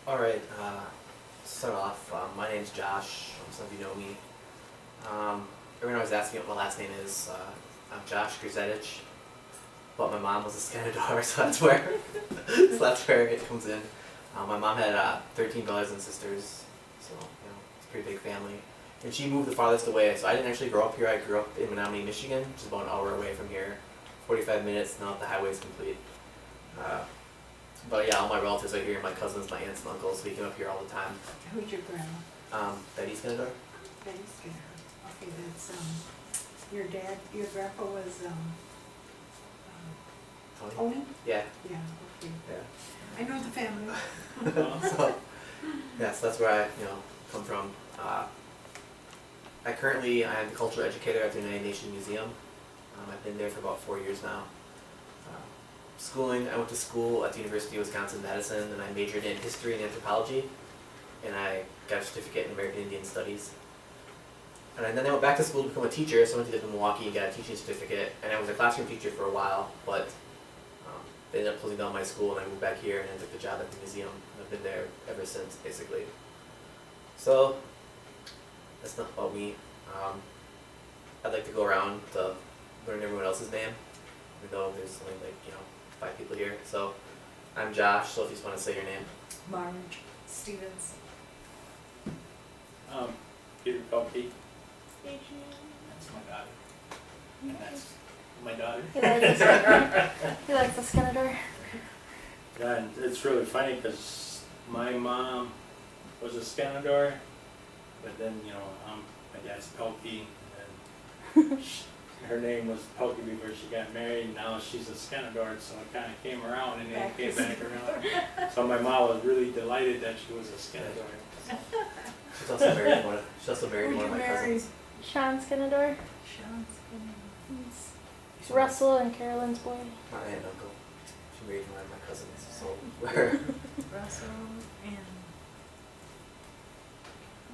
Alright, to start off, my name's Josh. Some of you know me. Everyone always asks me what my last name is. I'm Josh Gerzetich, but my mom was a Scanador, so that's where it comes in. My mom had 13 brothers and sisters, so it's a pretty big family. And she moved the farthest away, so I didn't actually grow up here. I grew up in Menominee, Michigan, which is about an hour away from here. 45 minutes, now that the highway's complete. But yeah, all my relatives are here, my cousins, my aunts and uncles, we came up here all the time. Who's your grandma? Betty's Scanador? Betty Skinner. Okay, that's, your dad, your grandpa was, Tony? Tony? Yeah. Yeah, okay. Yeah. I know the family. So that's where I come from. I am the cultural educator at the United Nations Museum. I've been there for about 4 years now. Schooling, I went to school at the University of Wisconsin-Madison, and I majored in history and anthropology, and I got a certificate in American Indian Studies. And then I went back to school to become a teacher, so I went to live in Milwaukee and got a teaching certificate, and I was a classroom teacher for a while, but they ended up closing down my school, and I moved back here and I took the job at the museum, and I've been there ever since, basically. So, that's enough about me. I'd like to go around to learn everyone else's name, even though there's only 5 people here. So, I'm Josh, so if you just want to say your name. Marge Stevens. Peter Pelkey. That's my daughter. And that's my daughter. He likes the Skinner. Yeah, and it's really funny because my mom was a Scanador, but then, my dad's Pelkey, and her name was Pelkey before she got married. Now she's a Scanador, so it kind of came around and then came back around. So my mom was really delighted that she was a Scanador. She's also married one of my cousins. Sean Skinner. Sean Skinner. He's Russell and Carolyn's boy. My aunt and uncle. She married one of my cousins, so Russell and...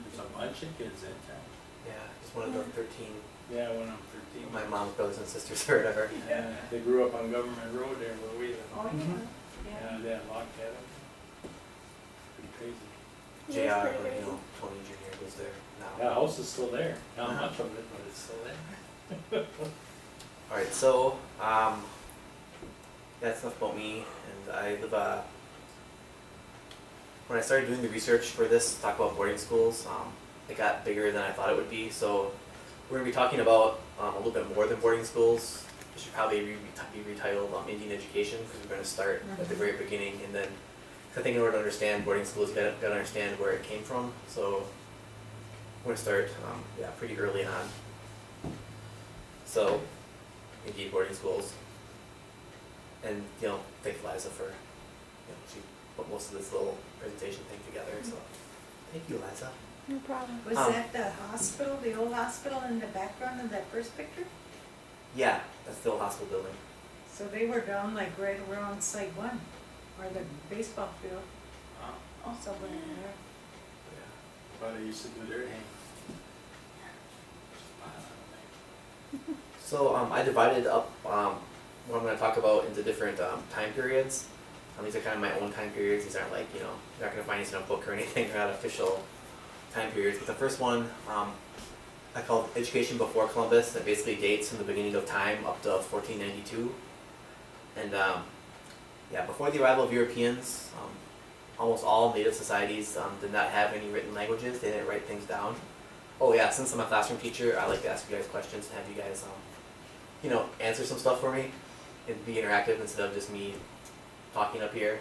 There's a bunch of kids in town. yeah, just one of the 13. Yeah, when I'm 13. My mom's brothers and sisters or whatever. Yeah, they grew up on Government Road there where we live. Oh, Yeah, they had log cabin. Pretty crazy. JR, or, Tony Jr. lives there now. Yeah, the house is still there. Not much of it, but it's still there. Alright, so, that's enough about me, and I live, when I started doing the research for this, to talk about boarding schools, it got bigger than I thought it would be, so we're going to be talking about a little bit more than boarding schools. It should probably be retitled Indian Education, because we're going to start at the very beginning, and then, I think in order to understand boarding schools, you got to understand where it came from, so we're going to start, pretty early on. So, indeed, boarding schools. And, thank Liza for, she put most of this little presentation thing together, so thank you, Liza. No problem. Was that the hospital, the old hospital in the background of that first picture? Yeah, that's the old hospital building. So they were down like right around Site 1, or the baseball field, somewhere in there. Yeah. But I used to do their hang. So I divided up what I'm going to talk about into different time periods. These are kind of my own time periods. These aren't like, you're not going to find these in a book or anything. They're not official time periods. But the first one I called Education Before Columbus. That basically dates from the beginning of time up to 1492. And before the arrival of Europeans, almost all native societies did not have any written languages. They didn't write things down. Oh yeah, since I'm a classroom teacher, I like to ask you guys questions and have you guys, answer some stuff for me and be interactive instead of just me talking up here.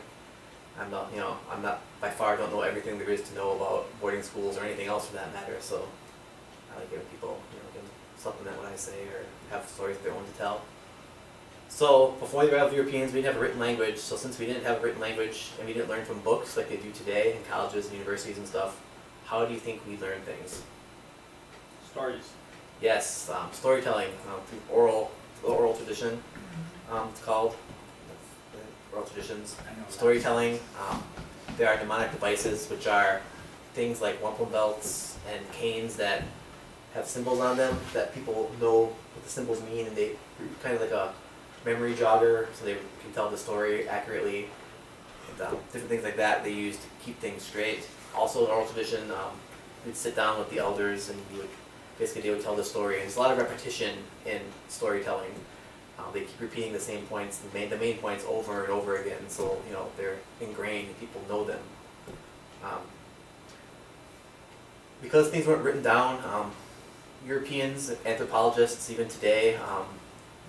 I'm not by far don't know everything there is to know about boarding schools or anything else for that matter. So I like giving people, can supplement what I say or have stories of their own to tell. So before the arrival of Europeans, we didn't have a written language. So since we didn't have a written language and we didn't learn from books like they do today in colleges and universities and stuff, how do you think we learn things? Stories. Yes, storytelling through oral tradition. It's called oral traditions. I know that. Storytelling. There are mnemonic devices, which are things like wampum belts and canes that have symbols on them that people know what the symbols mean, and they kind of like a memory jogger, so they can tell the story accurately. different things like that they used to keep things straight. Also, in oral tradition, we'd sit down with the elders and they would tell the story. And there's a lot of repetition in storytelling. They keep repeating the same points, the main points over and over again, so they're ingrained and people know them. Because things weren't written down, Europeans, anthropologists, even today,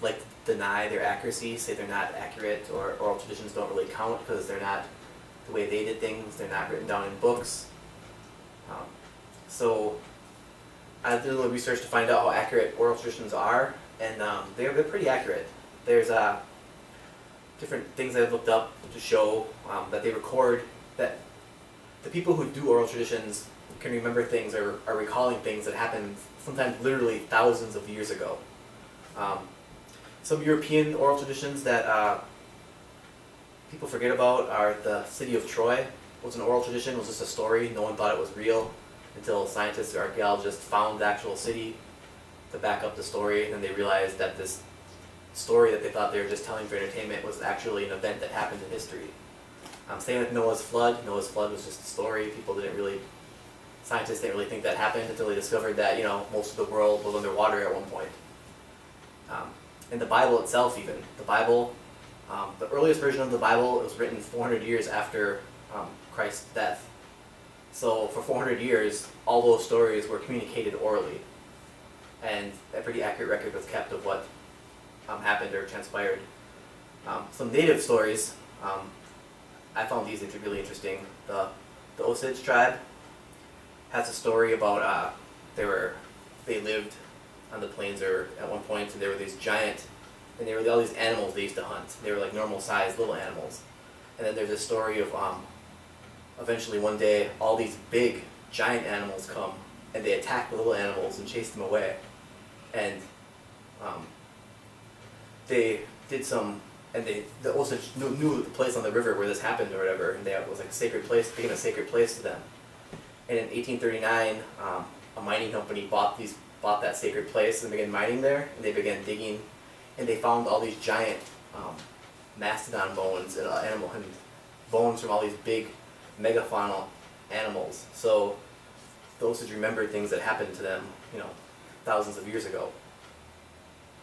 like to deny their accuracy, say they're not accurate, or oral traditions don't really count because they're not the way they did things, they're not written down in books. So I did a little research to find out how accurate oral traditions are, and they're pretty accurate. There's different things I've looked up to show that they record that the people who do oral traditions can remember things or are recalling things that happened sometimes literally thousands of years ago. Some European oral traditions that people forget about are the city of Troy. It was an oral tradition, it was just a story, no one thought it was real until scientists or archaeologists found the actual city to back up the story, and then they realized that this story that they thought they were just telling for entertainment was actually an event that happened in history. Same with Noah's flood. Noah's flood was just a story. Scientists didn't really think that happened until they discovered that most of the world was underwater at one point. And the Bible itself, even the earliest version of the Bible was written 400 years after Christ's death. So for 400 years, all those stories were communicated orally, and a pretty accurate record was kept of what happened or transpired. Some native stories, I found these really interesting. The Osage tribe has a story about they lived on the plains at one point, and there were these giant, and there were all these animals they used to hunt. They were like normal sized little animals. And then there's a story of eventually one day all these big giant animals come and they attack the little animals and chase them away. And they did some, and the Osage knew the place on the river where this happened or whatever, and it was like a sacred place, became a sacred place to them. And in 1839, a mining company bought that sacred place and began mining there, and they began digging, and they found all these giant mastodon bones and bones from all these big megafaunal animals. So the Osage remembered things that happened to them, thousands of years ago.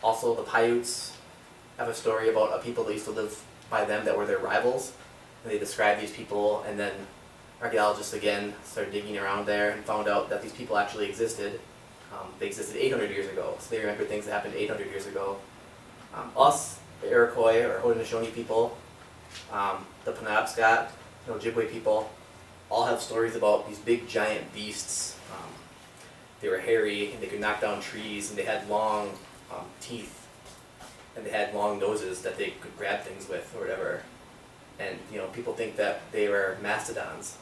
Also, the Paiutes have a story about a people that used to live by them that were their rivals, and they describe these people, and then archaeologists again started digging around there and found out that these people actually existed. They existed 800 years ago, so they remember things that happened 800 years ago. Us, the Iroquois or Haudenosaunee people, the Penobscot, Ojibwe people, all have stories about these big giant beasts. They were hairy and they could knock down trees, and they had long teeth, and they had long noses that they could grab things with or whatever. And people think that they were mastodons.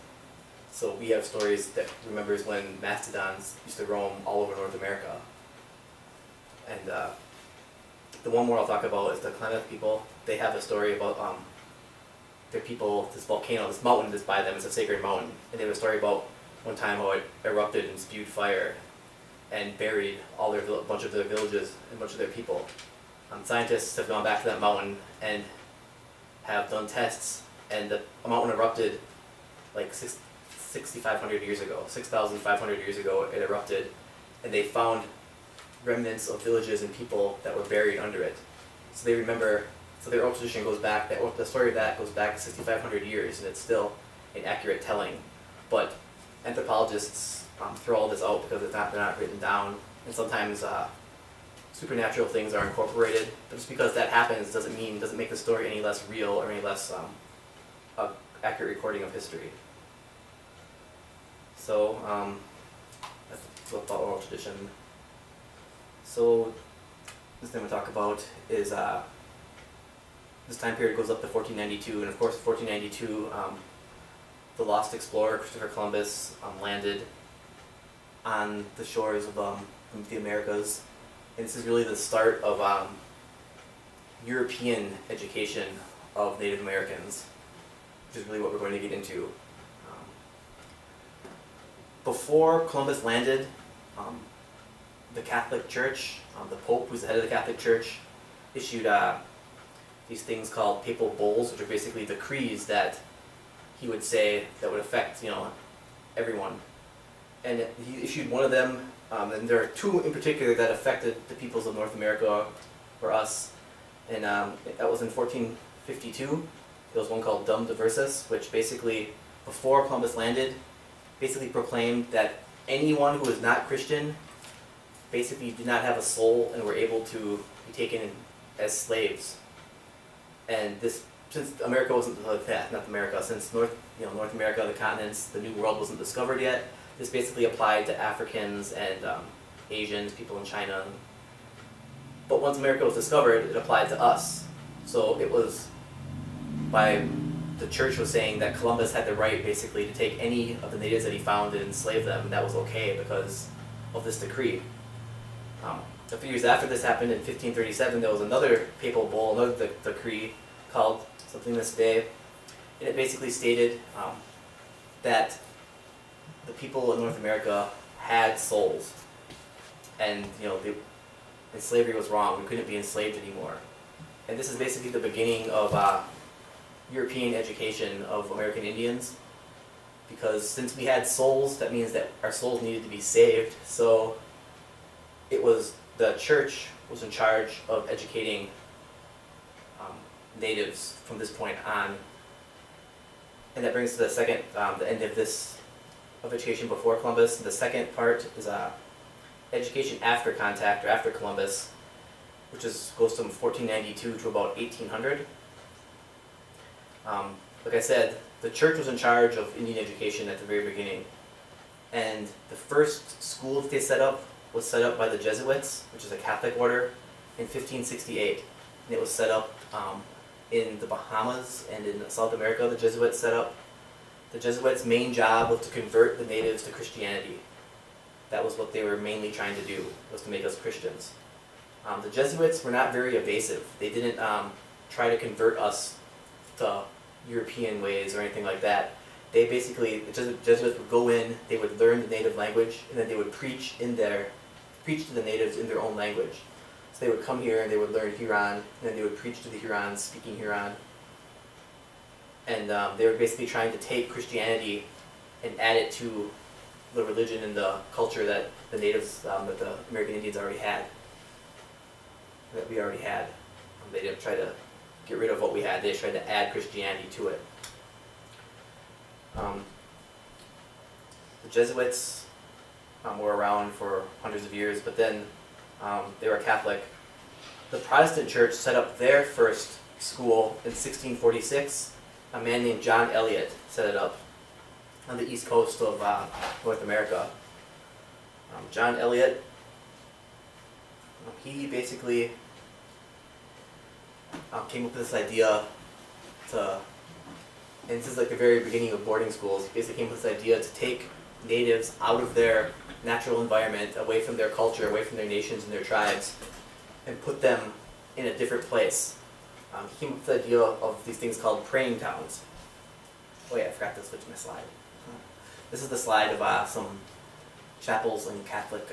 So we have stories that remembers when mastodons used to roam all over North America. And the one more I'll talk about is the Klamath people. They have a story about their people, this volcano, this mountain that's by them, it's a sacred mountain. And they have a story about one time how it erupted and spewed fire and buried a bunch of their villages and a bunch of their people. Scientists have gone back to that mountain and have done tests, and the mountain erupted like 6,500 years ago, 6,500 years ago it erupted, and they found remnants of villages and people that were buried under it. So they remember, so their oral tradition goes back, the story of that goes back 6,500 years, and it's still an accurate telling. But anthropologists throw all this out because they're not written down, and sometimes supernatural things are incorporated. But just because that happens doesn't make the story any less real or any less accurate recording of history. So that's about oral tradition. So this thing we talk about is this time period goes up to 1492, and of course 1492, the lost explorer Christopher Columbus landed on the shores of the Americas, and this is really the start of European education of Native Americans, which is really what we're going to get into. Before Columbus landed, the Catholic Church, the Pope, who's the head of the Catholic Church, issued these things called papal bulls, which are basically decrees that he would say that would affect, everyone. And he issued one of them, and there are two in particular that affected the peoples of North America, or us. And that was in 1452. There was one called Dum Diversus, which basically, before Columbus landed, basically proclaimed that anyone who was not Christian basically did not have a soul and were able to be taken as slaves. And this, since America wasn't not America, since North America, the continents, the New World wasn't discovered yet, this basically applied to Africans and Asians, people in China. But once America was discovered, it applied to us. So it was the church was saying that Columbus had the right basically to take any of the natives that he found and enslave them, and that was okay because of this decree. A few years after this happened, in 1537, there was another papal bull, another decree called something this day, and it basically stated that the people in North America had souls, and and slavery was wrong. We couldn't be enslaved anymore, and this is basically the beginning of European education of American Indians, because since we had souls, that means that our souls needed to be saved. So the church was in charge of educating natives from this point on. And that brings to the second, the end of education before Columbus. The second part is education after contact, or after Columbus, which goes from 1492 to about 1800. Like I said, the church was in charge of Indian education at the very beginning. And the first school that they set up was set up by the Jesuits, which is a Catholic order, in 1568. And it was set up in the Bahamas and in South America. The Jesuits set up. The Jesuits' main job was to convert the natives to Christianity. That was what they were mainly trying to do, was to make us Christians. The Jesuits were not very evasive. They didn't try to convert us to European ways or anything like that. They basically, the Jesuits would go in, they would learn the native language, and then they would preach to the natives in their own language. So they would come here and they would learn Huron, and then they would preach to the Hurons speaking Huron. And they were basically trying to take Christianity and add it to the religion and the culture that the natives, that the American Indians already had, that we already had. They didn't try to get rid of what we had, they just tried to add Christianity to it. The Jesuits were around for hundreds of years, but then they were Catholic. The Protestant church set up their first school in 1646. A man named John Eliot set it up on the east coast of North America. John Eliot, he basically came up with this idea and this is like the very beginning of boarding schools. He basically came up with this idea to take natives out of their natural environment, away from their culture, away from their nations and their tribes, and put them in a different place. He came up with the idea of these things called praying towns. Oh yeah, I forgot to switch my slide. This is the slide of some chapels in Catholic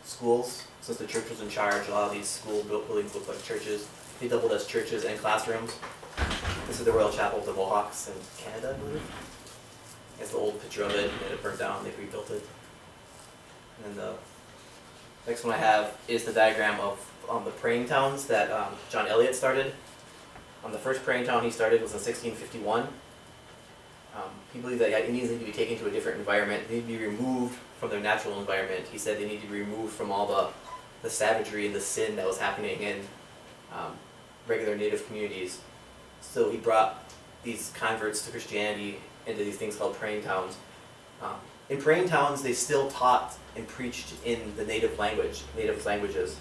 schools. Since the church was in charge, a lot of these school buildings look like churches. They doubled as churches and classrooms. This is the Royal Chapel of the Mohawks in Canada, I believe. It's the old picture of it, and it burnt down, they rebuilt it. And then the next one I have is the diagram of the praying towns that John Eliot started. The first praying town he started was in 1651. He believed that Indians need to be taken to a different environment. They need to be removed from their natural environment. He said they need to be removed from all the savagery and the sin that was happening in regular native communities. So he brought these converts to Christianity into these things called praying towns. In praying towns, they still taught and preached in the native languages.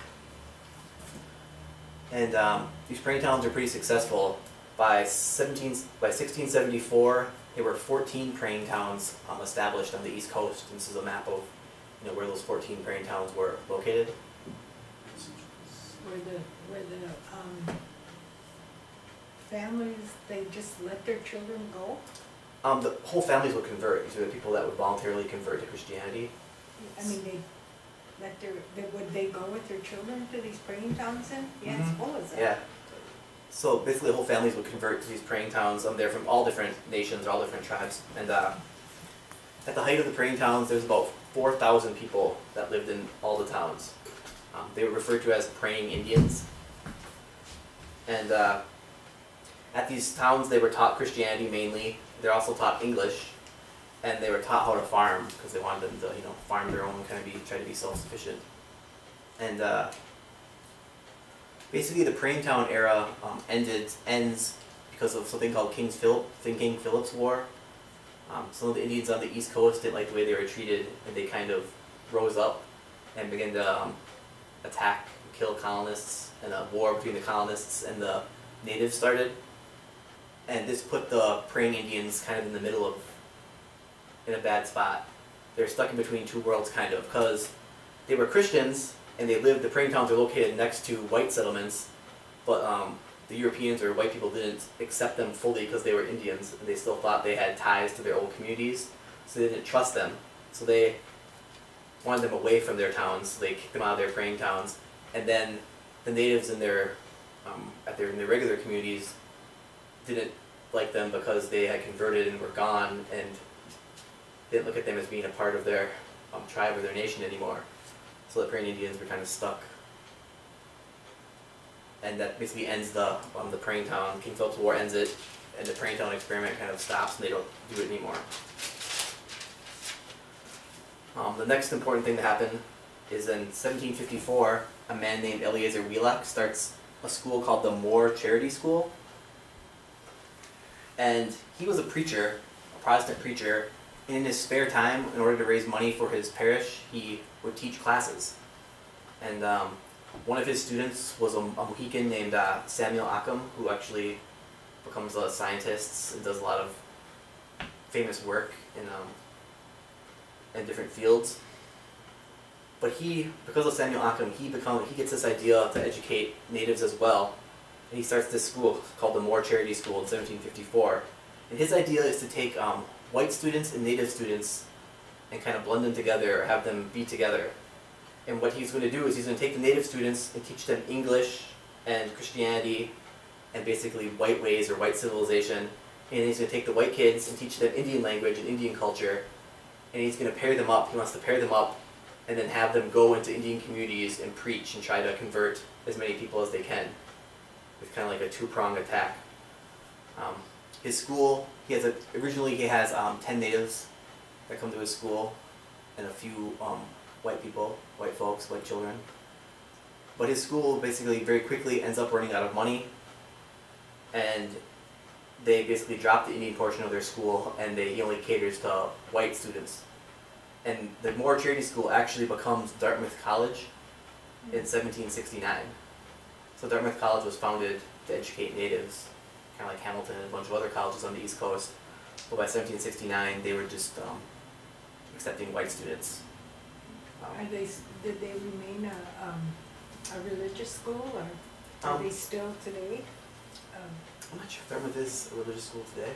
And these praying towns are pretty successful. By 1674, there were 14 praying towns established on the East Coast. And this is a map of where those 14 praying towns were located. Where the families, they just let their children go? The whole families would convert. These are the people that would voluntarily convert to Christianity. I mean, would they go with their children to these praying towns then? Yeah, it's full of that. Yeah. So basically, whole families would convert to these praying towns. They're from all different nations, all different tribes. And at the height of the praying towns, there's about 4,000 people that lived in all the towns. They were referred to as praying Indians. And at these towns, they were taught Christianity mainly. They're also taught English, and they were taught how to farm because they wanted them to, farm their own, kind of try to be self-sufficient. And basically, the praying town era ends because of something called King Philip's War. Some of the Indians on the East Coast didn't like the way they were treated, and they kind of rose up and began to attack, kill colonists, and a war between the colonists and the natives started. And this put the praying Indians kind of in the middle in a bad spot. They're stuck in between two worlds, kind of, because they were Christians, and the praying towns are located next to white settlements, but the Europeans or white people didn't accept them fully because they were Indians, and they still thought they had ties to their old communities, so they didn't trust them. So they wanted them away from their towns, so they kicked them out of their praying towns, and then the natives in their regular communities didn't like them because they had converted and were gone, and didn't look at them as being a part of their tribe or their nation anymore. So the praying Indians were kind of stuck. And that basically ends the praying town. King Philip's War ends it, and the praying town experiment kind of stops, and they don't do it anymore. The next important thing to happen is in 1754, a man named Eleazar Wheelock starts a school called the Moore Charity School. And he was a preacher, a Protestant preacher. And in his spare time, in order to raise money for his parish, he would teach classes. And one of his students was a Mohican named Samuel Occam, who actually becomes a scientist and does a lot of famous work in different fields. But because of Samuel Occam, he gets this idea to educate natives as well, and he starts this school called the Moore Charity School in 1754. And his idea is to take white students and native students and kind of blend them together, or have them be together. And what he's going to do is he's going to take the native students and teach them English and Christianity and basically white ways or white civilization. And he's going to take the white kids and teach them Indian language and Indian culture. And he's going to pair them up. He wants to pair them up and then have them go into Indian communities and preach and try to convert as many people as they can. It's kind of like a two-pronged attack. His school, originally he has 10 natives that come to his school and a few white people, white folks, white children. But his school basically very quickly ends up running out of money, and they basically drop the Indian portion of their school, and he only caters to white students. And the Moore Charity School actually becomes Dartmouth College in 1769. So Dartmouth College was founded to educate natives, kind of like Hamilton and a bunch of other colleges on the East Coast. But by 1769, they were just accepting white students. Did they remain a religious school, or are they still today? I'm not sure if Dartmouth is a religious school today,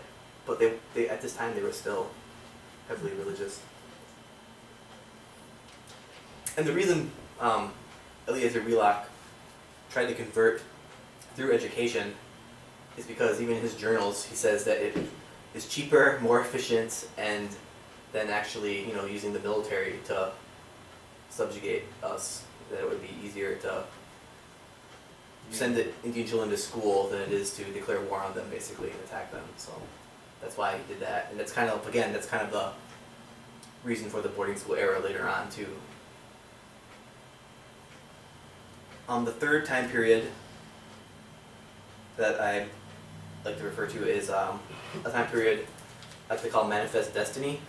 but they at this time they were still heavily religious. And the reason Eleazar Wheelock tried to convert through education is because even in his journals he says that it is cheaper, more efficient, and than actually using the military to subjugate us. That it would be easier to send the Indian children to school than it is to declare war on them, basically, and attack them. So that's why he did that. And that's kind of the reason for the boarding school era later on, too. The third time period that I like to refer to is a time period I like to call Manifest Destiny.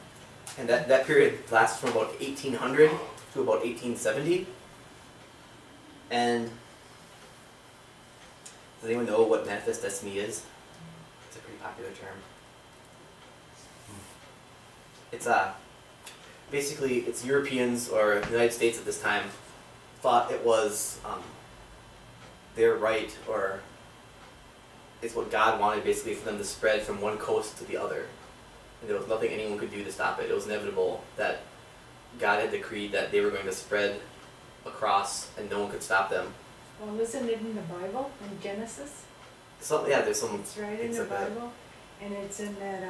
And that period lasts from about 1800 to about 1870. And does anyone know what Manifest Destiny is? It's a pretty popular term. It's basically it's Europeans or the United States at this time thought it was their right, or it's what God wanted basically for them to spread from one coast to the other. And there was nothing anyone could do to stop it. It was inevitable that God had decreed that they were going to spread across and no one could stop them. Well, isn't it in the Bible, in Genesis? there's some. It's right in things the like that. Bible, and it's in that,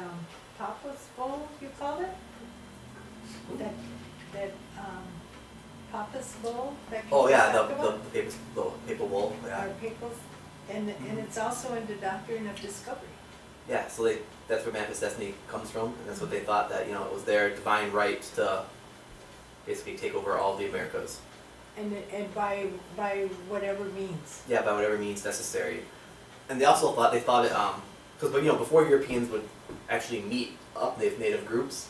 Papa's bowl, you call it? That, Papa's bowl that Oh people yeah, talk about? the papal bull. Yeah. Or people's, and it's also in the doctrine of discovery. Yeah. So that's where manifest destiny comes from, and that's what they thought, that it was their divine right to basically take over all the Americas. And by whatever means. Yeah, by whatever means necessary. And they also thought it, because before Europeans would actually meet up native groups,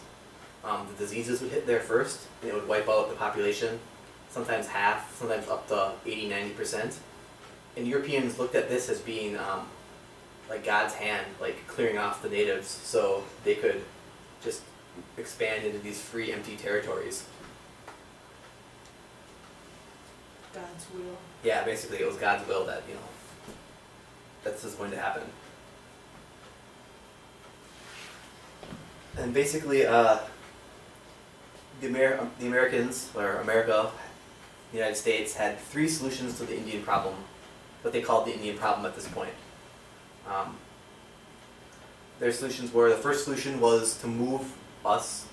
the diseases would hit there first, and it would wipe out the population, sometimes half, sometimes up to 80-90%. And Europeans looked at this as being like God's hand, like clearing off the natives so they could just expand into these free, empty territories. God's will. Yeah, basically it was God's will that, that's just going to happen. And basically, the Americans, or America, the United States, had 3 solutions to the Indian problem, what they called the Indian problem at this point. Their solutions were, the first solution was to move us.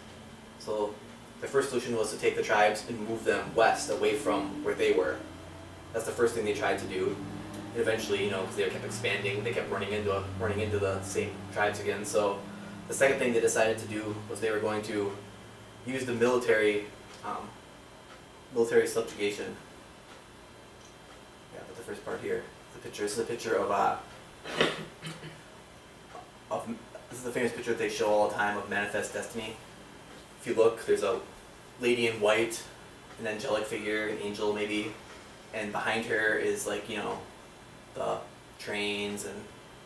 So the first solution was to take the tribes and move them west, away from where they were. That's the first thing they tried to do. And eventually, because they kept expanding, they kept running into the same tribes again. So the second thing they decided to do was they were going to use the military subjugation. Yeah, but the first part here, this is a picture of this is the famous picture that they show all the time of manifest destiny. If you look, there's a lady in white, an angelic figure, an angel maybe, and behind her is the trains and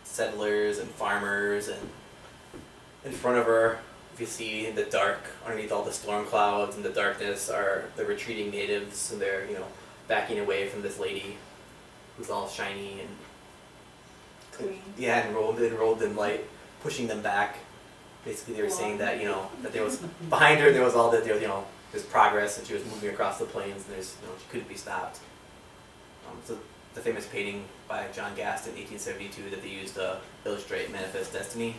settlers and farmers, and in front of her, if you see in the dark, underneath all the storm clouds and the darkness, are the retreating natives, and they're backing away from this lady who's all shiny and Clean. yeah, enrolled in light, pushing them back. Basically, they were saying that that there was behind her, there was all that there's progress, and she was moving across the plains, and she couldn't be stopped. So the famous painting by John Gast in 1872 that they used to illustrate manifest destiny.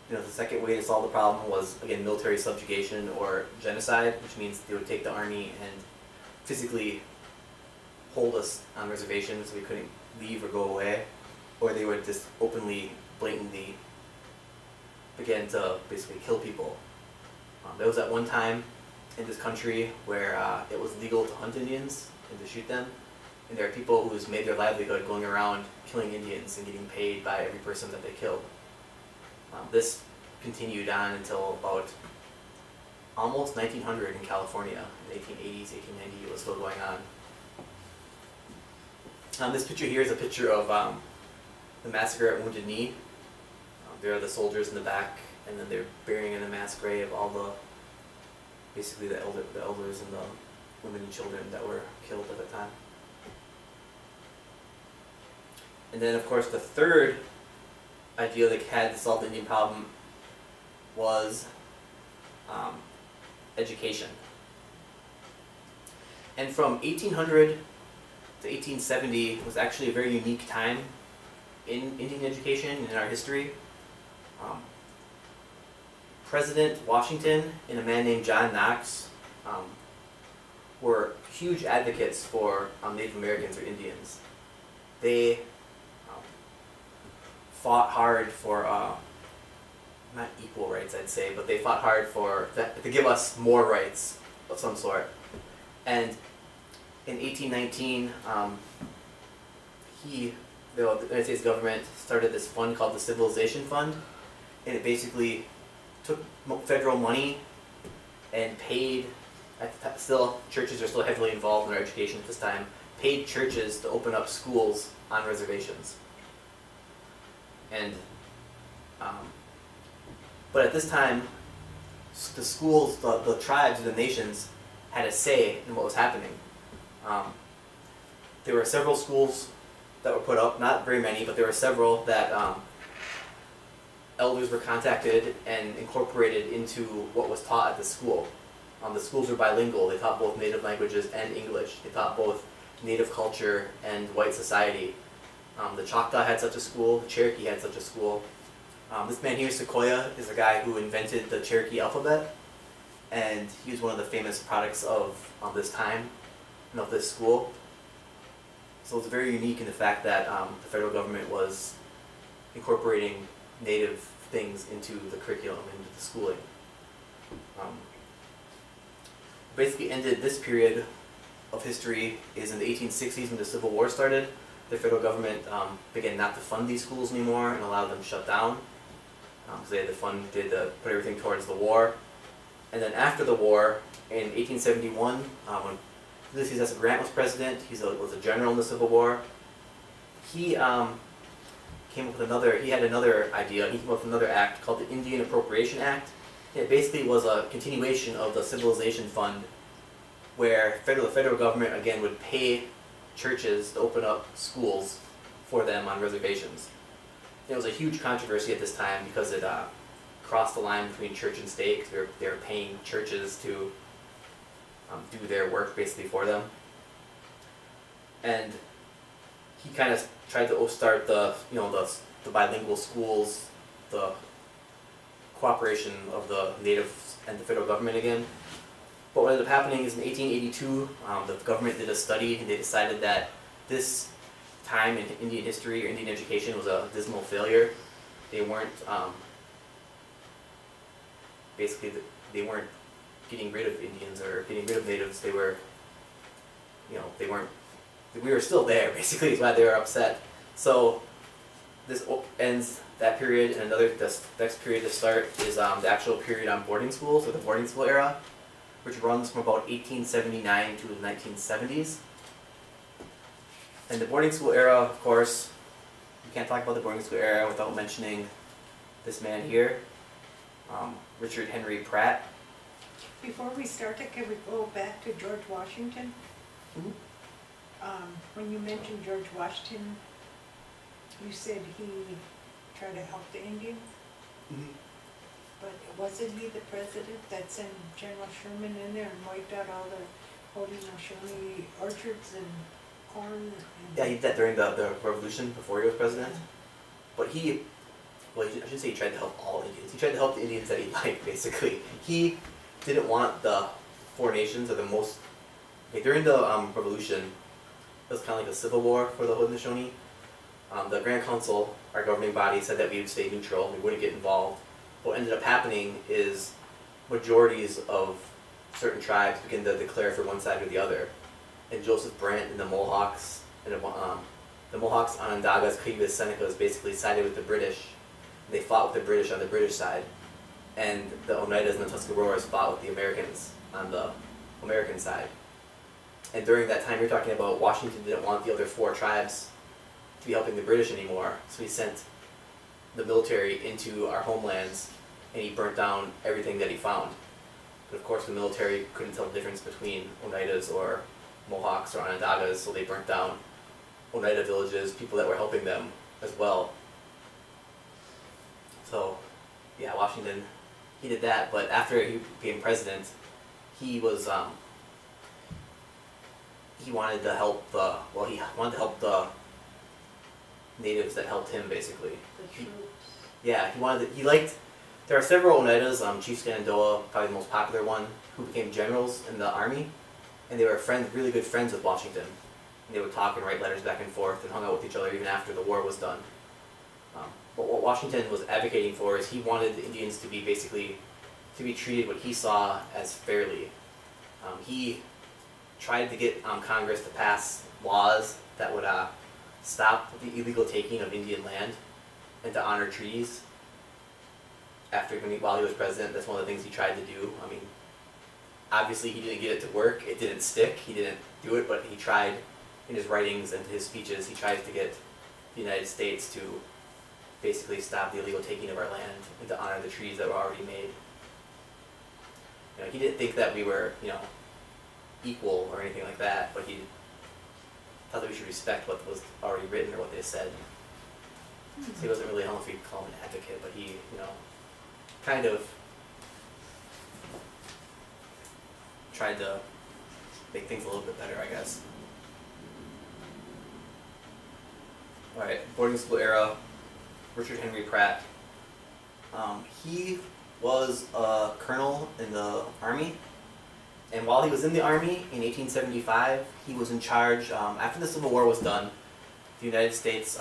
And the second way to solve the problem was, again, military subjugation or genocide, which means they would take the army and physically hold us on reservations so we couldn't leave or go away, or they would just openly, blatantly begin to basically kill people. There was at one time in this country where it was legal to hunt Indians and to shoot them, and there are people who's made their livelihood going around killing Indians and getting paid by every person that they killed. This continued on until about almost 1900 in California. In the 1880s, 1890, it was still going on. This picture here is a picture of the massacre at Wounded Knee. There are the soldiers in the back, and then they're burying in a mass grave all basically the elders and the women and children that were killed at the time. And then, of course, the third idea that had to solve the Indian problem was education. And from 1800 to 1870 was actually a very unique time in Indian education in our history. President Washington and a man named John Knox were huge advocates for Native Americans or Indians. They fought hard for, not equal rights I'd say, but they fought hard to give us more rights of some sort. And in 1819, the United States government started this fund called the Civilization Fund, and it basically took federal money and paid, churches are still heavily involved in our education at this time, paid churches to open up schools on reservations. And, but at this time, the schools, the tribes, the nations had a say in what was happening. There were several schools that were put up, not very many, but there were several that elders were contacted and incorporated into what was taught at the school. The schools were bilingual. They taught both native languages and English. They taught both Native culture and white society. The Choctaw had such a school, the Cherokee had such a school. This man here, Sequoyah, is a guy who invented the Cherokee alphabet, and he was one of the famous products of this time and of this school. So it's very unique in the fact that the federal government was incorporating Native things into the curriculum, into the schooling. Basically ended this period of history is in the 1860s when the Civil War started. The federal government began not to fund these schools anymore and allowed them shut down. Because they had to put everything towards the war. And then after the war, in 1871, when Ulysses S. Grant was president, he was a general in the Civil War. He came up with he had another idea. He came up with another act called the Indian Appropriation Act. It basically was a continuation of the Civilization Fund, where the federal government again would pay churches to open up schools for them on reservations. It was a huge controversy at this time because it crossed the line between church and state. They were paying churches to do their work basically for them. And he kind of tried to start the bilingual schools, the cooperation of the natives and the federal government again. But what ended up happening is in 1882, the government did a study and they decided that this time in Indian history or Indian education was a dismal failure. They weren't they weren't getting rid of Indians or getting rid of natives. They were, we were still there basically is why they were upset. So this ends that period, and the next period to start is the actual period on boarding schools, or the boarding school era, which runs from about 1879 to the 1970s. And the boarding school era, of course, you can't talk about the boarding school era without mentioning this man here, Richard Henry Pratt. Before we start it, can we go back to George Washington? Mhm. When you mentioned George Washington, you said he tried to help the Indians, but wasn't he the president that sent General Sherman in there and wiped out all the Haudenosaunee orchards and corn? Yeah, he did that during the revolution before he was president. But I shouldn't say he tried to help all Indians. He tried to help the Indians that he liked, basically. He didn't want the four nations, or the most... Okay, during the revolution, it was kind of like a civil war for the Haudenosaunee. The Grand Council, our governing body, said that we would stay neutral, we wouldn't get involved. What ended up happening is majorities of certain tribes began to declare for one side or the other. And Joseph Brant and the Mohawks, and the Mohawks, Onondagas, Cayugas, Senecas basically sided with the British. They fought with the British on the British side. And the Oneidas and the Tuscaroras fought with the Americans on the American side. And during that time you're talking about, Washington didn't want the other four tribes to be helping the British anymore, so he sent the military into our homelands and he burnt down everything that he found. But of course the military couldn't tell the difference between Oneidas or Mohawks or Onondagas, so they burnt down Oneida villages, people that were helping them as well. So yeah, Washington, he did that, but after he became president, he was he wanted to help the natives that helped him basically. The troops. Yeah, there are several Oneidas, Chief Shenandoah, probably the most popular one, who became generals in the army, and they were really good friends with Washington. And they would talk and write letters back and forth and hung out with each other even after the war was done. But what Washington was advocating for is he wanted the Indians to be treated what he saw as fairly. He tried to get Congress to pass laws that would stop the illegal taking of Indian land and to honor treaties. While he was president, that's one of the things he tried to do. I mean, obviously he didn't get it to work, it didn't stick, he didn't do it, but he tried in his writings and his speeches, he tried to get the United States to basically stop the illegal taking of our land and to honor the treaties that were already made. He didn't think that we were, equal or anything like that, but he thought that we should respect what was already written or what they said. So he wasn't really, I don't know if you'd call him an advocate, but he, kind of tried to make things a little bit better, I guess. Alright, boarding school era, Richard Henry Pratt. He was a colonel in the army, and while he was in the army in 1875, he was in charge, after the Civil War was done, the United States,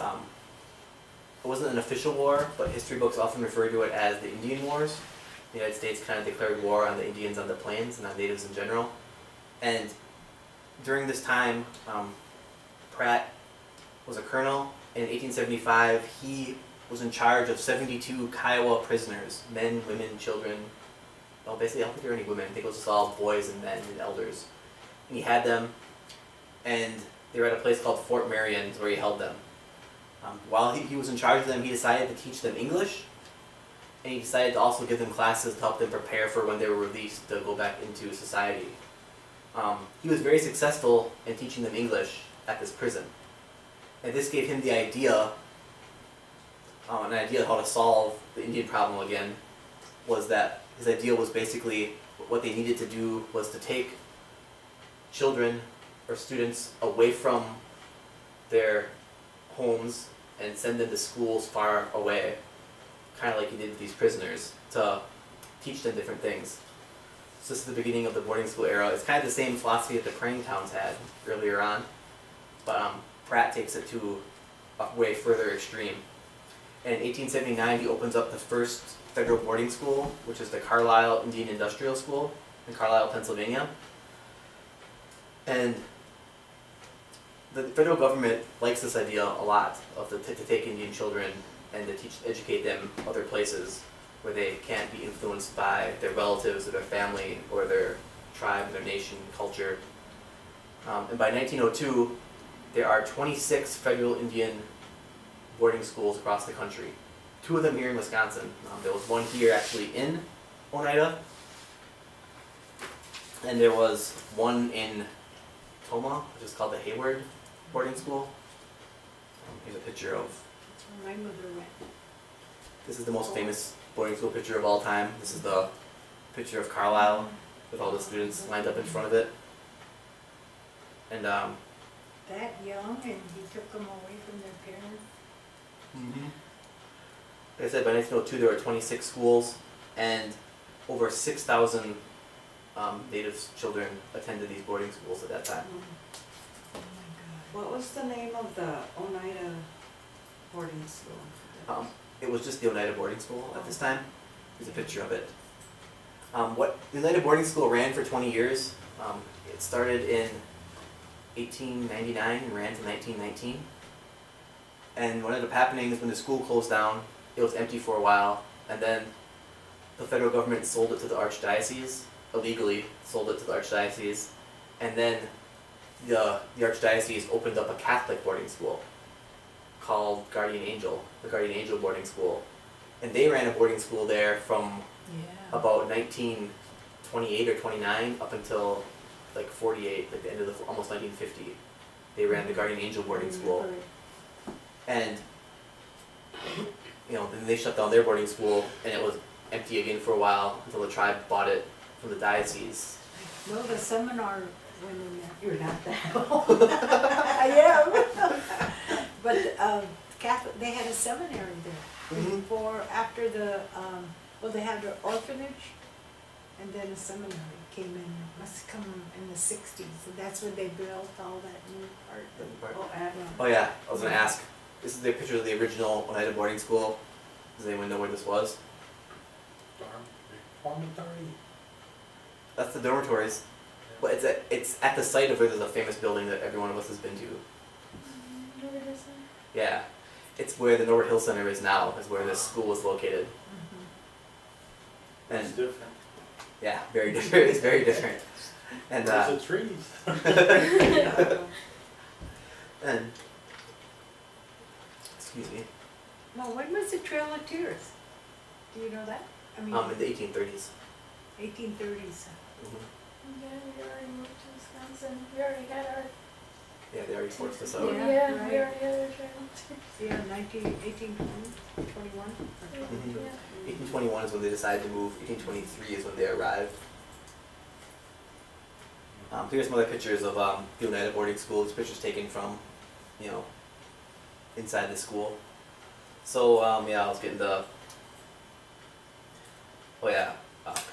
it wasn't an official war, but history books often refer to it as the Indian Wars. The United States kind of declared war on the Indians on the plains and on natives in general. And during this time, Pratt was a colonel. In 1875, he was in charge of 72 Kiowa prisoners, men, women, children. Well, basically, I don't think there were any women. I think it was just all boys and men and elders. And he had them, and they were at a place called Fort Marion, where he held them. While he was in charge of them, he decided to teach them English, and he decided to also give them classes to help them prepare for when they were released to go back into society. He was very successful in teaching them English at this prison. And this gave him the idea, an idea how to solve the Indian problem again, was that his idea was basically what they needed to do was to take children or students away from their homes and send them to schools far away, kind of like he did with these prisoners, to teach them different things. So this is the beginning of the boarding school era. It's kind of the same philosophy that the praying towns had earlier on, but Pratt takes it to a way further extreme. And in 1879, he opens up the first federal boarding school, which is the Carlisle Indian Industrial School in Carlisle, Pennsylvania. And the federal government likes this idea a lot of to take Indian children and to educate them other places where they can't be influenced by their relatives or their family or their tribe, their nation, culture. And by 1902, there are 26 federal Indian boarding schools across the country. 2 of them here in Wisconsin. There was one here actually in Oneida, and there was one in Toma, which is called the Hayward Boarding School. Here's a picture of, That's where my mother went. this is the most famous boarding school picture of all time. This is the picture of Carlisle with all the students lined up in front of it. And That young, and he took them away from their parents. like I said, by 1902 there were 26 schools, and over 6,000 native children attended these boarding schools at that time. Oh my What was the name of the Oneida boarding school? It was just the Oneida Boarding School at this time. There's a picture of it. What the Oneida Boarding School ran for 20 years. It started in 1899 and ran to 1919. And what ended up happening is when the school closed down, it was empty for a while, and then the federal government sold it to the archdiocese, illegally sold it to the archdiocese, and then the archdiocese opened up a Catholic boarding school called Guardian Angel, the Guardian Angel boarding school. And they ran a boarding school there from God. Yeah. about 1928 or 29 up until like 48, like the end of almost 1950. They ran the Guardian Angel boarding school. And then they shut down their boarding school, and it was empty again for a while until the tribe bought it from the diocese. No, the seminar went in there. You're not that old. I am. But Catholic, they had a seminary there Mhm. before, after the, they had an orphanage, and then a seminary came in, must come in the 60s, and that's when they built all that new part. Oh, and Oh yeah, I was gonna ask. This is the picture of the original Oneida boarding school. Does anyone know where this was? Dormitory. That's the dormitories. But it's at the site of where there's a famous building that every one of us has been to. Yeah. It's where the Norbert Hill Center is now, is where this school was located. It's And different. yeah, very different. It's very different. And There's the trees. and excuse me. Now, when was the Trail of Tears? Do you know that? I mean, In the 1830s. 1830s. Mhm. Yeah, we already moved to Wisconsin. We already had our. Yeah, they already forced us Yeah. out. We right. already had our trail. Yeah, 1821. Mhm. Yeah. 1821 is when they decided to move. 1823 is when they arrived. Here's some other pictures of the Oneida boarding school. This picture's taken from, inside the school. So yeah, I was getting the. Oh yeah,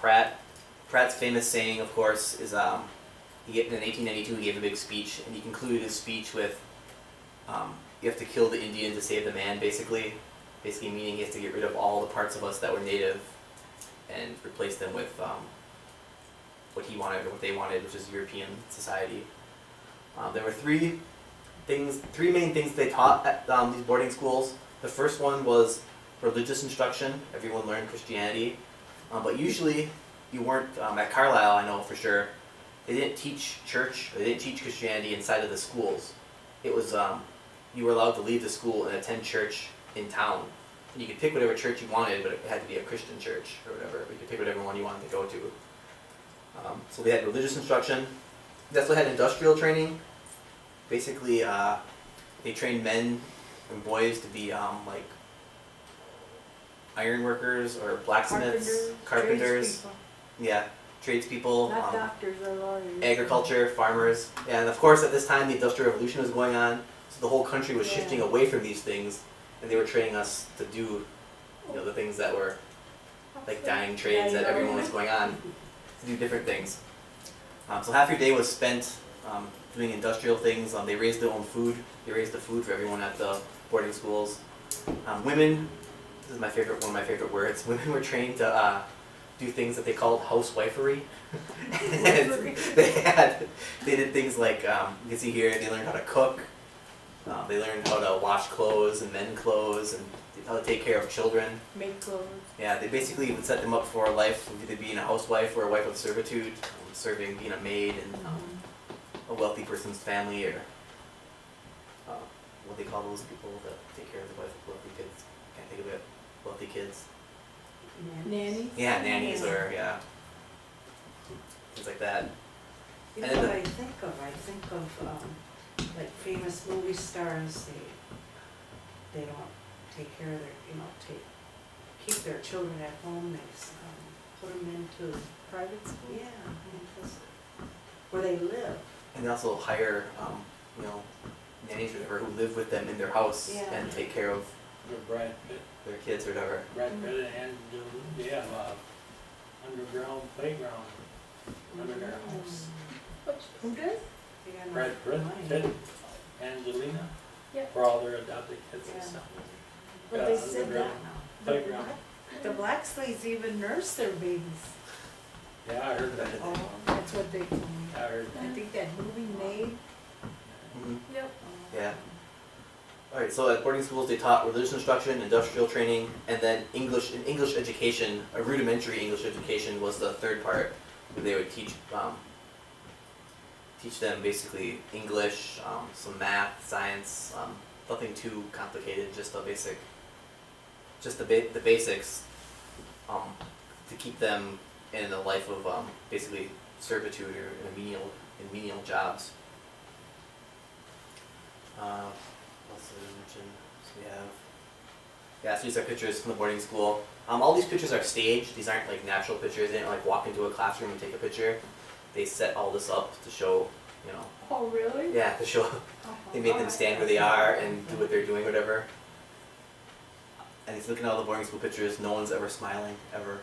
Pratt's famous saying, of course, is in 1892 he gave a big speech, and he concluded his speech with, "You have to kill the Indian to save the man," basically meaning he has to get rid of all the parts of us that were native, and replace them with what he wanted or what they wanted, which is European society. There were three main things they taught at these boarding schools. The first one was religious instruction. Everyone learned Christianity, but usually you weren't at Carlisle. I know for sure they didn't teach church. Or they didn't teach Christianity inside of the schools. It was you were allowed to leave the school and attend church in town. And you could pick whatever church you wanted, but it had to be a Christian church or whatever. You could pick whatever one you wanted to go to. So they had religious instruction. They also had industrial training. Basically, they trained men and boys to be like iron workers or blacksmiths, carpenters, tradespeople. yeah, tradespeople, Not doctors or lawyers. agriculture, farmers, yeah, and of course at this time the Industrial Revolution was going on, so the whole country was shifting Yeah. away from these things, and they were training us to do, the things that were like dying trades that everyone was going on, to do different things. So half your day was spent doing industrial things. They raised their own food. They raised the food for everyone at the boarding schools. Women, this is one of my favorite words. Women were trained to do things that they called housewifery. And they did things like you can see here. They learned how to cook. They learned how to wash clothes and mend clothes and how to take care of children. Make clothes. Yeah, they basically would set them up for a life of either being a housewife or a wife of servitude, serving, being a maid in a wealthy person's family, or what they call those people that take care of the wealthy kids. Can't think of it. Wealthy kids. Nanny. Yeah, nannies or things like that. You know And what then I think of? I think of like famous movie stars. They don't take care of their, keep their children at home. They put them into Private school. where they live. And they also hire, nannies or whatever who live with them in their house Yeah. and take care of Brad Pitt, their kids or whatever. and they have underground playground under their house. Who does? They got Brad enough money. Pitt, Angelina, Yeah. for all their adopted kids and Yeah. stuff. But Yeah, they said that underground playground. the black slaves even nurse their babies. Yeah, I heard that. Oh, That's what they told me. I heard I think that movie made. Mm-hmm. Yep. Yeah. Alright, so at boarding schools they taught religious instruction, industrial training, and then English education, a rudimentary English education was the third part, where they would teach them basically English, some math, science, nothing too complicated, just the basics, to keep them in a life of basically servitude or in menial jobs. What else did I mention? So these are pictures from the boarding school. All these pictures are staged. These aren't like natural pictures. They didn't like walk into a classroom and take a picture. They set all this up to show, Oh, really? yeah, to show. They made them stand where they are and do what they're doing, whatever. And he's looking at all the boarding school pictures. No one's ever smiling, ever.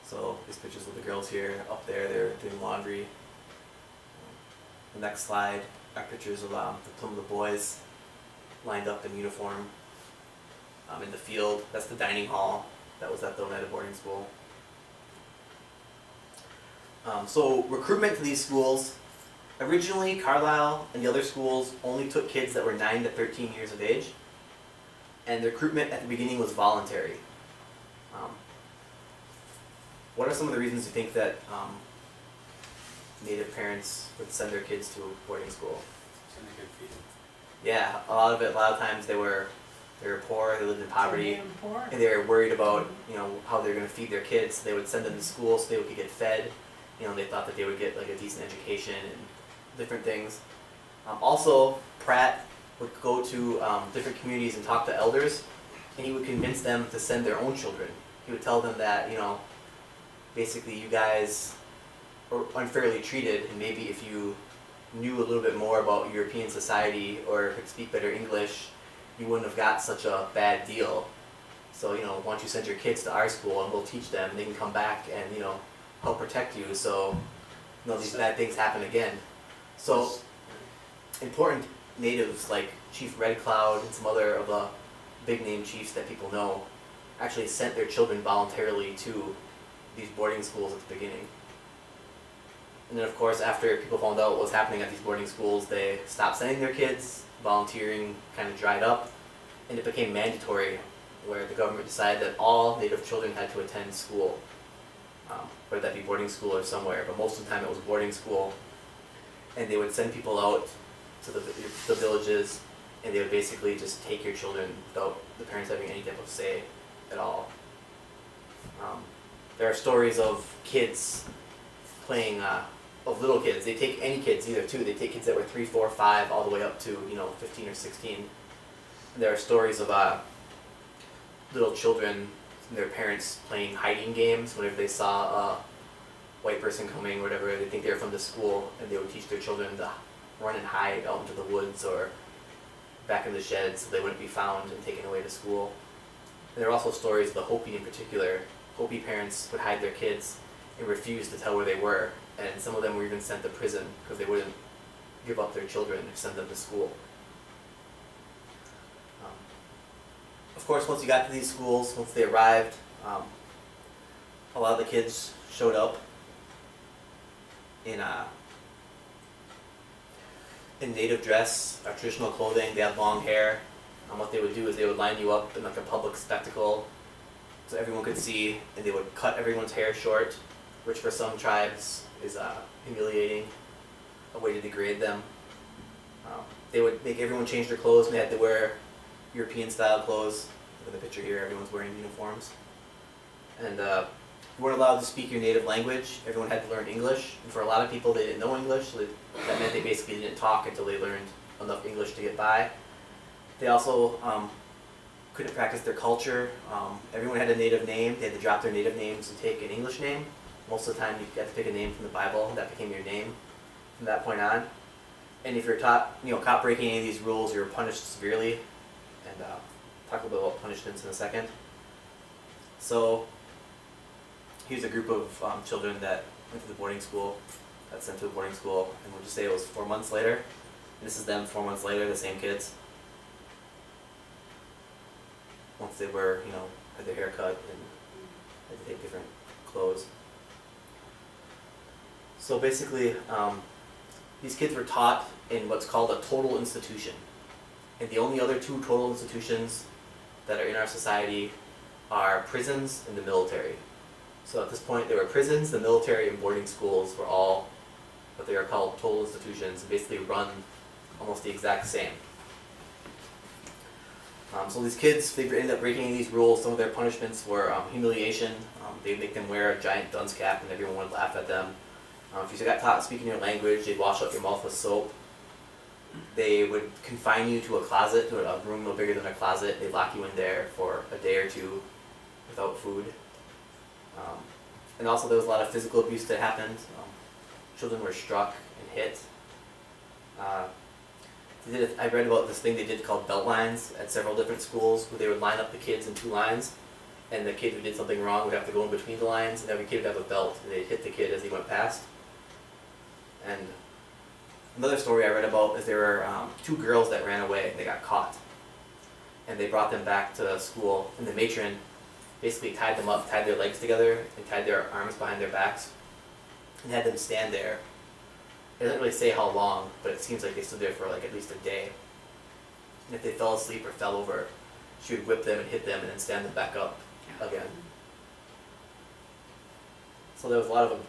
So these pictures of the girls here, up there, they're doing laundry. The next slide are pictures of some of the boys lined up in uniform in the field. That's the dining hall that was at the Oneida boarding school. So recruitment to these schools, originally Carlisle and the other schools only took kids that were 9 to 13 years of age, and the recruitment at the beginning was voluntary. What are some of the reasons you think that Native parents would send their kids to a boarding school? Send a good feed. Yeah, a lot of times they were poor, they lived in poverty, Damn poor. and they were worried about how they're going to feed their kids. They would send them to school so they could get fed. They thought that they would get like a decent education and different things. Also, Pratt would go to different communities and talk to elders, and he would convince them to send their own children. He would tell them that basically you guys are unfairly treated, and maybe if you knew a little bit more about European society or could speak better English, you wouldn't have got such a bad deal. So, you know, why don't you send your kids to our school and we'll teach them, and they can come back and, you know, help protect you, so, you know, these bad things happen again. So, important natives like Chief Red Cloud and some other of the big name chiefs that people know actually sent their children voluntarily to these boarding schools at the beginning. And then of course, after people found out what was happening at these boarding schools, they stopped sending their kids, volunteering kind of dried up, and it became mandatory, where the government decided that all Native children had to attend school, whether that be boarding school or somewhere, but most of the time it was boarding school. And they would send people out to the villages, and they would basically just take your children without the parents having any type of say at all. There are stories of kids playing, of little kids. They take any kids either too. They take kids that were 3, 4, 5, all the way up to, you know, 15 or 16. There are stories of little children and their parents playing hiding games whenever they saw a white person coming or whatever. They think they're from the school, and they would teach their children to run and hide out into the woods or back in the sheds so they wouldn't be found and taken away to school. And there are also stories of the Hopi in particular. Hopi parents would hide their kids and refuse to tell where they were, and some of them were even sent to prison because they wouldn't give up their children or send them to school. Of course, once you got to these schools, once they arrived, a lot of the kids showed up in native dress, traditional clothing. They had long hair. What they would do is they would line you up in like a public spectacle so everyone could see, and they would cut everyone's hair short, which for some tribes is humiliating, a way to degrade them. They would make everyone change their clothes, and they had to wear European style clothes. Look at the picture here, everyone's wearing uniforms. And you weren't allowed to speak your native language. Everyone had to learn English. And for a lot of people, they didn't know English, so that meant they basically didn't talk until they learned enough English to get by. They also couldn't practice their culture. Everyone had a native name. They had to drop their native names and take an English name. Most of the time, you had to pick a name from the Bible, and that became your name from that point on. And if you're caught breaking any of these rules, you were punished severely. And talk a little bit about punishments in a second. So here's a group of children that went to the boarding school, got sent to a boarding school, and we'll just say it was 4 months later. And this is them 4 months later, the same kids. Once they were, had their hair cut and had to take different clothes. So basically, these kids were taught in what's called a total institution. And the only other two total institutions that are in our society are prisons and the military. So at this point, there were prisons, the military, and boarding schools were all what they are called total institutions, and basically run almost the exact same. So these kids, they ended up breaking these rules. Some of their punishments were humiliation. They'd make them wear a giant dunce cap, and everyone would laugh at them. If you got taught speaking your language, they'd wash up your mouth with soap. They would confine you to a closet, to a room no bigger than a closet. They'd lock you in there for a day or two without food. And also there was a lot of physical abuse that happened. Children were struck and hit. I read about this thing they did called belt lines at several different schools, where they would line up the kids in 2 lines, and the kid who did something wrong would have to go in between the lines, and every kid would have a belt, and they'd hit the kid as he went past. And another story I read about is there were 2 girls that ran away and they got caught. And they brought them back to school, and the matron basically tied them up, tied their legs together, and tied their arms behind their backs, and had them stand there. It doesn't really say how long, but it seems like they stood there for like at least a day. And if they fell asleep or fell over, she would whip them and hit them and then stand them back up again. So there was a lot of,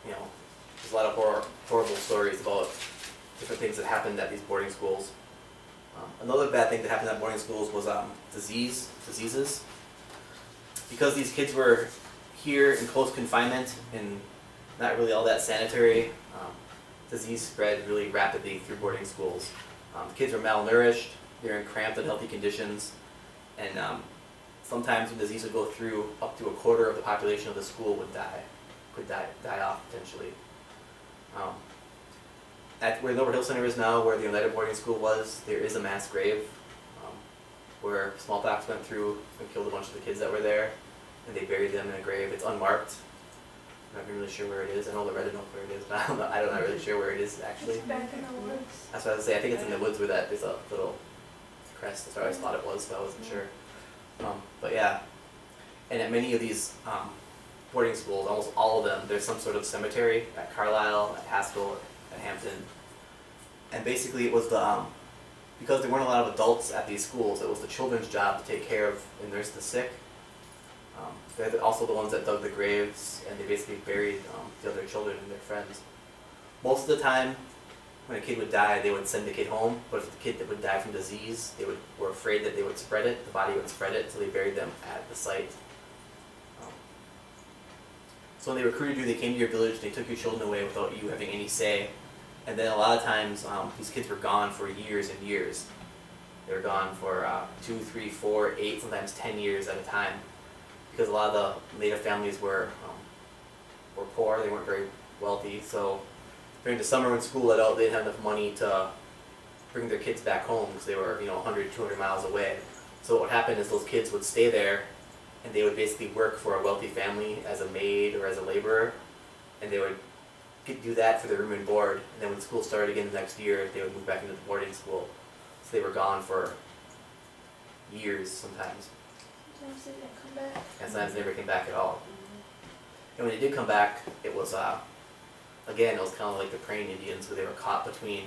there's a lot of horrible stories about different things that happened at these boarding schools. Another bad thing that happened at boarding schools was diseases. Because these kids were here in close confinement and not really all that sanitary, disease spread really rapidly through boarding schools. The kids were malnourished, they were in cramped, unhealthy conditions, and sometimes when disease would go through, up to a quarter of the population of the school could die off potentially. At where Lower Hill Center is now, where the Oneida boarding school was, there is a mass grave. where smallpox went through and killed a bunch of the kids that were there, and they buried them in a grave. It's unmarked. I'm not really sure where it is. I know Loretta knows where it is, but I'm not really sure where it is actually. It's back in the woods. That's what I was saying. I think it's in the woods where there's a little crest. That's what I always thought it was, but I wasn't sure. But yeah, and at many of these boarding schools, almost all of them, there's some sort of cemetery at Carlisle, at Haskell, at Hampton. And basically it was because there weren't a lot of adults at these schools, it was the children's job to take care of and nurse the sick. They're also the ones that dug the graves, and they basically buried the other children and their friends. Most of the time, when a kid would die, they would send the kid home, but if the kid that would die from disease, were afraid that they would spread it, the body would spread it, so they buried them at the site. So when they recruited you, they came to your village, they took your children away without you having any say. And then a lot of times, these kids were gone for years and years. They were gone for 2, 3, 4, 8, sometimes 10 years at a time. Because a lot of the Native families were poor, they weren't very wealthy. So during the summer when school let out, they didn't have enough money to bring their kids back home because they were 100, 200 miles away. So what would happen is those kids would stay there, and they would basically work for a wealthy family as a maid or as a laborer, and they would do that for their room and board, and then when school started again the next year, they would move back into the boarding school. So they were gone for years sometimes, Sometimes they didn't come back. and sometimes they never came back at all. And when they did come back, it was, again, it was kind of like the praying Indians, where they were caught between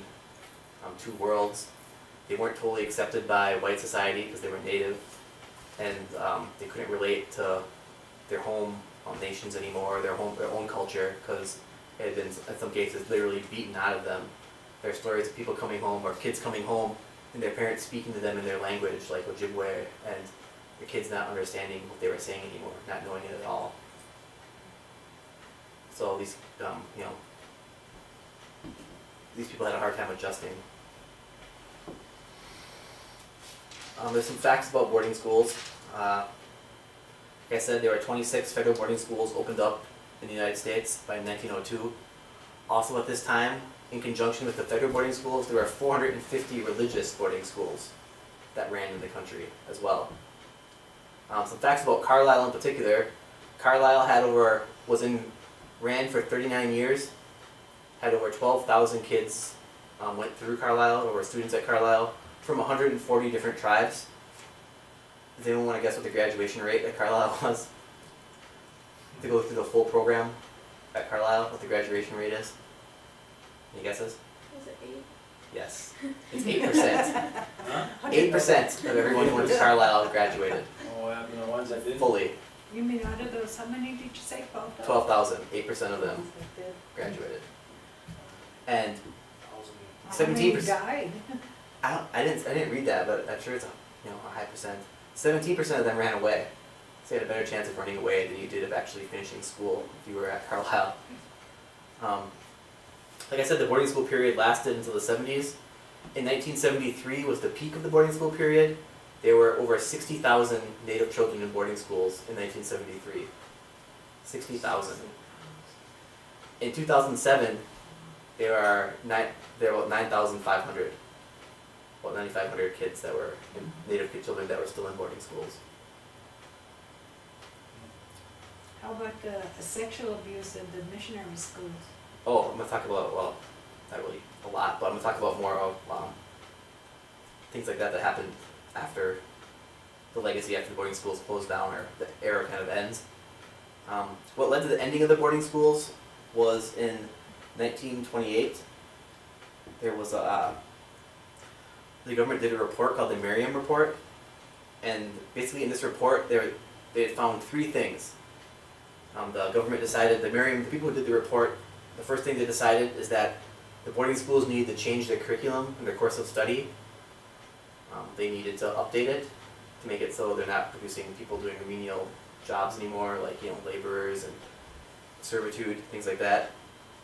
two worlds. They weren't totally accepted by white society because they were native, and they couldn't relate to their home nations anymore, their own culture, because it had been, in some cases, literally beaten out of them. There are stories of people coming home, or kids coming home, and their parents speaking to them in their language, like Ojibwe, and the kids not understanding what they were saying anymore, not knowing it at all. So these, these people had a hard time adjusting. There's some facts about boarding schools. Like I said, there were 26 federal boarding schools opened up in the United States by 1902. Also at this time, in conjunction with the federal boarding schools, there were 450 religious boarding schools that ran in the country as well. Some facts about Carlisle in particular. Carlisle ran for 39 years, had over 12,000 kids went through Carlisle, or were students at Carlisle, from 140 different tribes. Does anyone want to guess what the graduation rate at Carlisle was? To go through the full program at Carlisle, what the graduation rate is? Any guesses? Was it 8? Yes, it's 8%. Huh? 8% of everyone who went to Carlisle graduated Oh, what happened to the ones that didn't? fully. You mean out of those, how many did you say, 12,000? 12,000, 8% of them graduated. And How many 17%. died? I didn't read that, but I'm sure it's a high percent. 17% of them ran away. So you had a better chance of running away than you did of actually finishing school if you were at Carlisle. Like I said, the boarding school period lasted until the 70s. In 1973 was the peak of the boarding school period. There were over 60,000 Native children in boarding schools in 1973. 60,000. In 2007, there were about 9,500. About 9,500 kids that were Native children that were still in boarding schools. How about the sexual abuse in the missionary schools? Oh, I'm going to talk about, well, not really a lot, but I'm going to talk about more of things like that happened after the legacy, after the boarding schools closed down, or the era kind of ends. What led to the ending of the boarding schools was in 1928. There was the government did a report called the Miriam Report, and basically in this report they had found 3 things. The government decided, the people who did the report, the first thing they decided is that the boarding schools needed to change their curriculum and their course of study. They needed to update it to make it so they're not producing people doing menial jobs anymore, like laborers and servitude, things like that.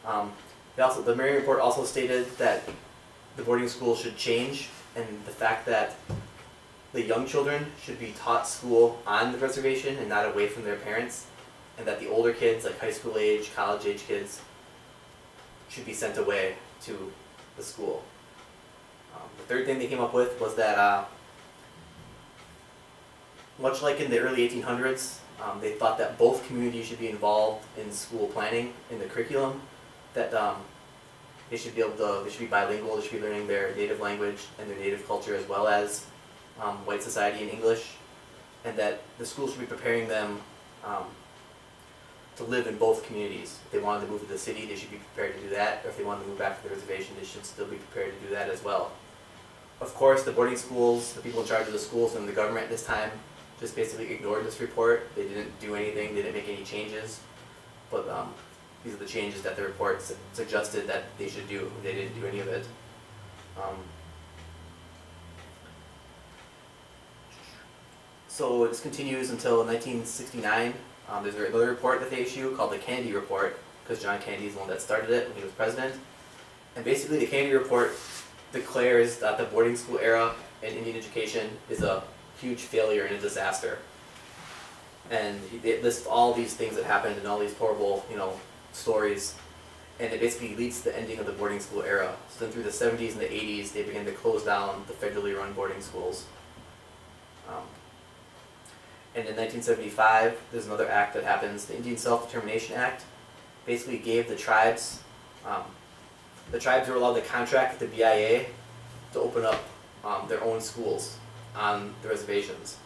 The Miriam Report also stated that the boarding school should change, and the fact that the young children should be taught school on the reservation and not away from their parents, and that the older kids, like high school age, college age kids, should be sent away to the school. The third thing they came up with was that much like in the early 1800s, they thought that both communities should be involved in school planning, in the curriculum, that they should be bilingual, they should be learning their native language and their native culture as well as white society and English, and that the school should be preparing them to live in both communities. If they wanted to move to the city, they should be prepared to do that, or if they wanted to move back to the reservation, they should still be prepared to do that as well. Of course, the boarding schools, the people in charge of the schools and the government at this time just basically ignored this report. They didn't do anything, they didn't make any changes, but these are the changes that the report suggested that they should do. They didn't do any of it. So this continues until 1969. There's another report that they issue called the Kennedy Report, because John Kennedy is the one that started it when he was president. And basically the Kennedy Report declares that the boarding school era in Indian education is a huge failure and a disaster. And it lists all these things that happened and all these horrible, stories. And it basically leads to the ending of the boarding school era. So then through the 70s and the 80s, they began to close down the federally run boarding schools. And in 1975, there's another act that happens, the Indian Self-Determination Act, basically gave the tribes were allowed to contract with the BIA to open up their own schools on the reservations.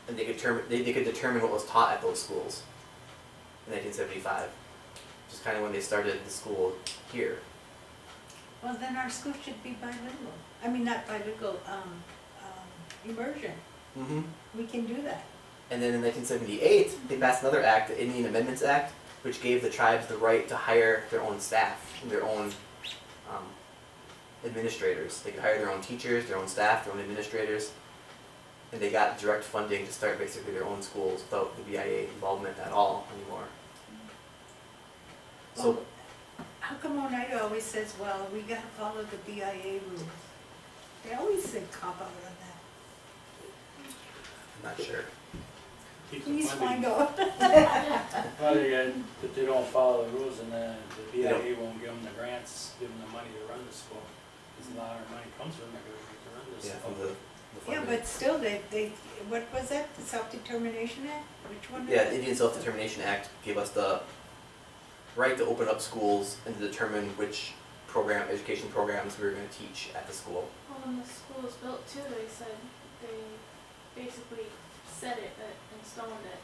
And they could determine what was taught at those schools in 1975, which is kind of when they started the school here. Well, then our school should be bilingual. I mean, not bilingual, immersion. Mm-hmm. We can do that. And then in 1978, they passed another act, the Indian Amendments Act, which gave the tribes the right to hire their own staff, and their own administrators. They could hire their own teachers, their own staff, their own administrators, and they got direct funding to start basically their own schools without the BIA involvement at all anymore. So, Well, how come Oneida always says, well, we gotta follow the BIA rules? They always say cop out on that. I'm not sure. Keep the Please funding. find out. Well, if they don't follow the rules, and the They don't. BIA won't give them the grants, give them the money to run the school. Because a lot of money comes from the government to run this Yeah, school. from the Yeah, funding. but still, they, what was that, the Self-Determination Act? Which one? Yeah, the Indian Self-Determination Act gave us the right to open up schools and to determine which education programs we were going to teach at the school. Well, when the school was built too, they said they basically set it in stone that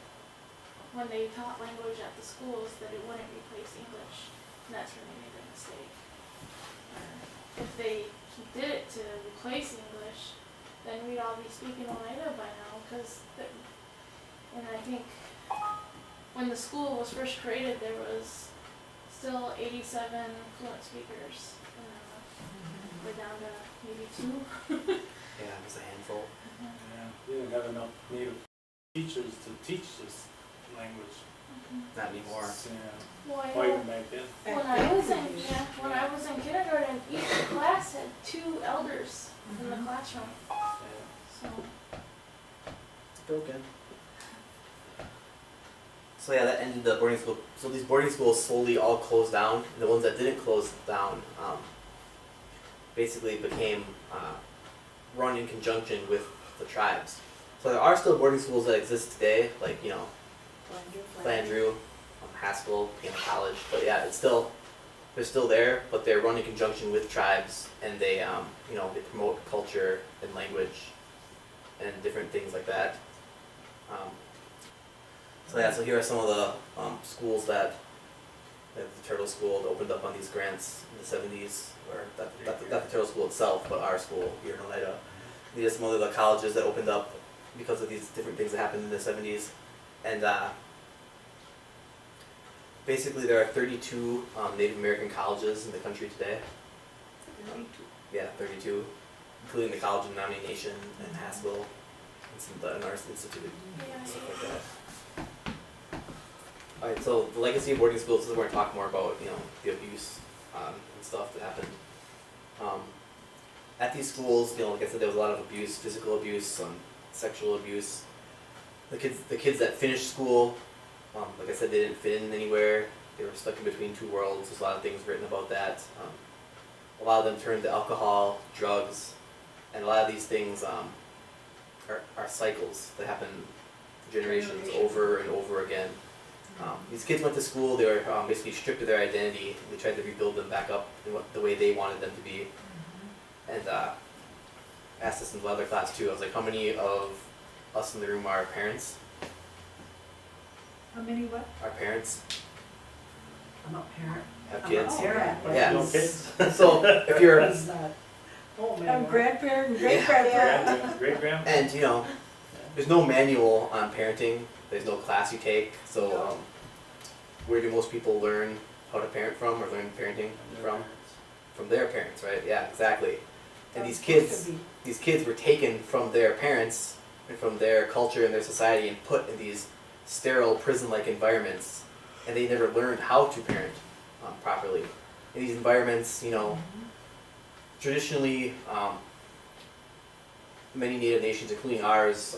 when they taught language at the schools that it wouldn't replace English. And that's where they made their mistake. If they did it to replace English, then we'd all be speaking Oneida by now, and I think when the school was first created, there was still 87 fluent speakers. We're down to maybe 2. Yeah, it was a handful. Yeah, they didn't have enough native teachers to teach this language. Not anymore. Yeah, Well, I or know even back then. when I was in kindergarten, each class had 2 elders in the classroom. Yeah. So Broken. So yeah, that ended the boarding school. So these boarding schools slowly all closed down. The ones that didn't close down basically became run in conjunction with the tribes. So there are still boarding schools that exist today, like Flandreau, Haskell, Piano College. But yeah, they're still there, but they're run in conjunction with tribes, and they they promote culture and language and different things like that. So here are some of the schools that the Turtle School that opened up on these grants in the 70s, or not the Turtle School itself, but our school here in Oneida. These are some of the colleges that opened up because of these different things that happened in the 70s. And basically there are 32 Native American colleges in the country today. Yeah, 32, including the College of Nominee Nation and Haskell and some of the North Institute and stuff like that. Alright, so the legacy of boarding schools, this is where I talk more about, the abuse and stuff that happened. At these schools, like I said, there was a lot of abuse, physical abuse, sexual abuse. The kids that finished school, like I said, they didn't fit in anywhere. They were stuck in between 2 worlds. There's a lot of things written about that. A lot of them turned to alcohol, drugs, and a lot of these things are cycles that happen generations over and over again. These kids went to school, they were basically stripped of their identity, they tried to rebuild them back up in the way they wanted them to be. And asked this in the other class too, I was like, how many of us in the room are parents? How many what? Are parents? I'm a parent. Have I'm kids? a parent, but Yeah. No he's- kids? So if you're, he's not home I'm anymore. grandparent and Yeah. great-grandparent. Great grandpa? and you know, there's no manual on parenting, there's no class you take, so where do most people learn how to parent from, or learn parenting from? From their parents, right? Yeah, exactly. And these kids were taken from their parents and from their culture and their society and put in these sterile prison-like environments, and they never learned how to parent properly. In these environments, you know, traditionally, many Native nations, including ours,